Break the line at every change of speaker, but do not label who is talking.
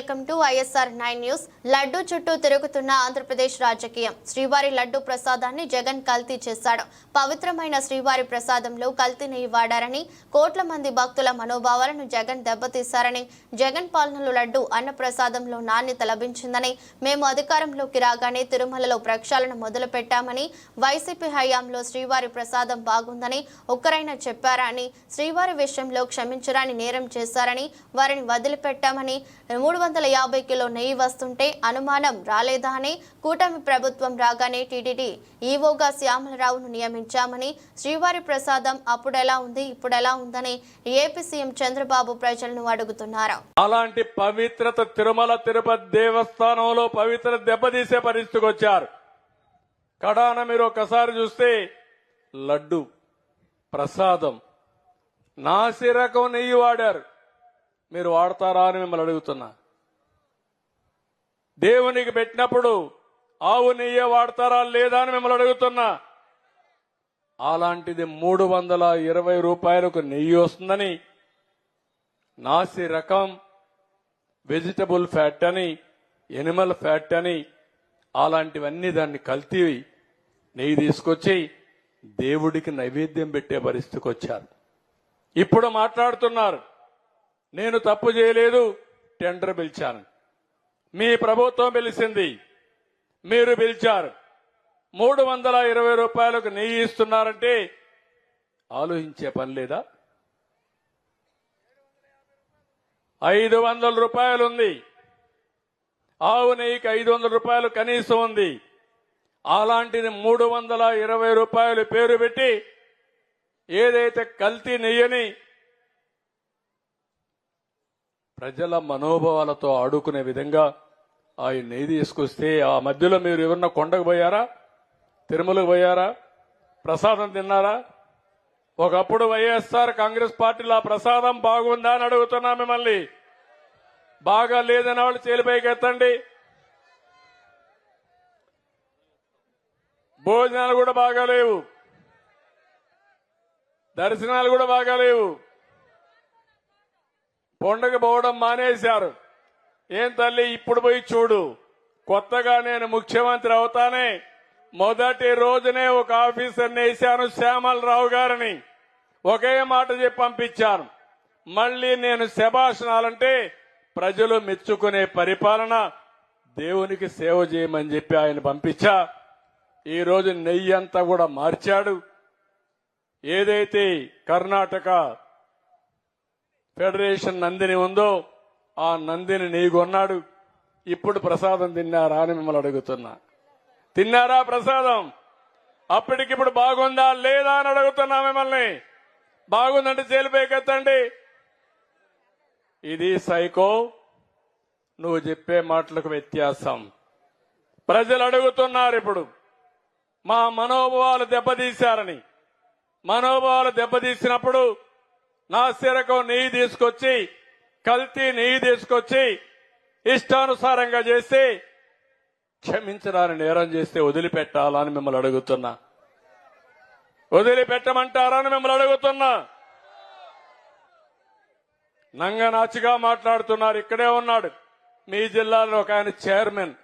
Welcome to ISR 9 news. Laddu చుట్టూ తిరుగుతున్న ఆంధ్రప్రదేశ్ రాజకీయం. శ్రీవారి లడ్డు ప్రసాదాన్ని జగన్ కల్తీ చేశాడు. పవిత్రమైన శ్రీవారి ప్రసాదంలో కల్తీ నెయ్యి వాడారని, కోట్ల మంది భక్తుల మనోభావాలను జగన్ దెబ్బతీశారని, జగన్ పాలనలో లడ్డు అన్న ప్రసాదంలో నాణ్యత లభించిందని, మేము అధికారంలోకి రాగానే తిరుమలలో ప్రక్షాళన మొదలుపెట్టామని, వైసీపీ హయాంలో శ్రీవారి ప్రసాదం బాగుందని ఒక్కరైనా చెప్పారా అని, శ్రీవారి విషయంలో క్షమించరాని నేరం చేశారని, వారిని వదిలిపెట్టామని, 350 కిలో నెయ్యి వస్తుంటే అనుమానం రాలేదా అని, కూటమి ప్రభుత్వం రాగానే టీటీడీ ఈవోగా శ్యామలరావును నియమించామని, శ్రీవారి ప్రసాదం అప్పుడెలా ఉంది ఇప్పుడెలా ఉందని ఏపీ సీఎం చంద్రబాబు ప్రజలను అడుగుతున్నారు.
అలాంటి పవిత్రత తిరుమల తిరుపతి దేవస్థానంలో పవిత్ర దెబ్బతీసే పరిస్థితికి వచ్చారు. కడాన మీరు ఒకసారి చూస్తే లడ్డు ప్రసాదం నాసి రకం నెయ్యి వాడారు. మీరు వాడతారా అని మిమ్మల్ని అడుగుతున్నా. దేవునికి పెట్టినప్పుడు ఆవు నెయ్యి వాడతారా లేదా అని మిమ్మల్ని అడుగుతున్నా. అలాంటిది 320 రూపాయలకు నెయ్యి వస్తుందని, నాసి రకం, వెజిటబుల్ ఫ్యాట్ అని, ఎనిమల్ ఫ్యాట్ అని, అలాంటివన్నీ దాన్ని కల్తీ నెయ్యి తీసుకొచ్చి దేవుడికి నైవేద్యం పెట్టే పరిస్థితికి వచ్చారు. ఇప్పుడు మాట్లాడుతున్నారు నేను తప్పు చేయలేదు, టెండర్ పిలిచాను. మీ ప్రభుత్వం పిలిచింది, మీరు పిలిచారు. 320 రూపాయలకు నెయ్యి ఇస్తున్నారంటే ఆలోచించే పని లేదా? 500 రూపాయలు ఉంది. ఆవు నెయ్యికి 500 రూపాయలు కనీసం ఉంది. అలాంటిది 320 రూపాయలు పేరు పెట్టి ఏదైతే కల్తీ నెయ్యని ప్రజల మనోభావాలతో ఆడుకునే విధంగా ఆయన నెయ్యి తీసుకొస్తే, ఆ మధ్యలో మీరు ఎవరన్నా కొండకు పోయారా, తిరుమలకు పోయారా, ప్రసాదం తిన్నారా? ఒకప్పుడు వైఎస్ఆర్ కాంగ్రెస్ పార్టీలో ఆ ప్రసాదం బాగుందా అని అడుగుతున్నా మిమ్మల్ని. బాగా లేదని వాళ్ళు చేలిపైకి ఎత్తండి. భోజనాలు కూడా బాగాలేవు, దర్శనాలు కూడా బాగాలేవు. కొండకు పోవడం మానేశారు. ఏం తల్లి, ఇప్పుడు పోయి చూడు. కొత్తగా నేను ముఖ్యమంత్రి అవుతానే మొదటి రోజునే ఒక ఆఫీసర్ని వేశాను, శ్యామలరావు గారిని. ఒకే మాట చెప్పి పంపించాను. మళ్లీ నేను శభాషణాలంటే ప్రజలు మెచ్చుకునే పరిపాలన, దేవునికి సేవ చేయమని చెప్పి ఆయన పంపించా. ఈ రోజు నెయ్యి అంతా కూడా మార్చాడు. ఏదైతే కర్ణాటక ఫెడరేషన్ నందిని ఉందో ఆ నందిని నెయ్యి కొన్నాడు. ఇప్పుడు ప్రసాదం తిన్నారా అని మిమ్మల్ని అడుగుతున్నా. తిన్నారా ప్రసాదం? అప్పటికిప్పుడు బాగుందా లేదా అని అడుగుతున్నా మిమ్మల్ని. బాగుందంటే చేలిపైకెత్తండి. ఇది సైకో, నువ్వు చెప్పే మాటలకు వ్యత్యాసం. ప్రజలు అడుగుతున్నారు ఇప్పుడు, మా మనోభావాలు దెబ్బతీశారని. మనోభావాలు దెబ్బతీసినప్పుడు నాసిరకం నెయ్యి తీసుకొచ్చి, కల్తీ నెయ్యి తీసుకొచ్చి ఇష్టానుసారంగా చేసి క్షమించడాన్ని నేరం చేస్తే వదిలిపెట్టాలని మిమ్మల్ని అడుగుతున్నా. వదిలిపెట్టమంటారని మిమ్మల్ని అడుగుతున్నా. నంగనాచిగా మాట్లాడుతున్నారు. ఇక్కడే ఉన్నాడు మీ జిల్లాలో ఒక ఆయన చైర్మన్.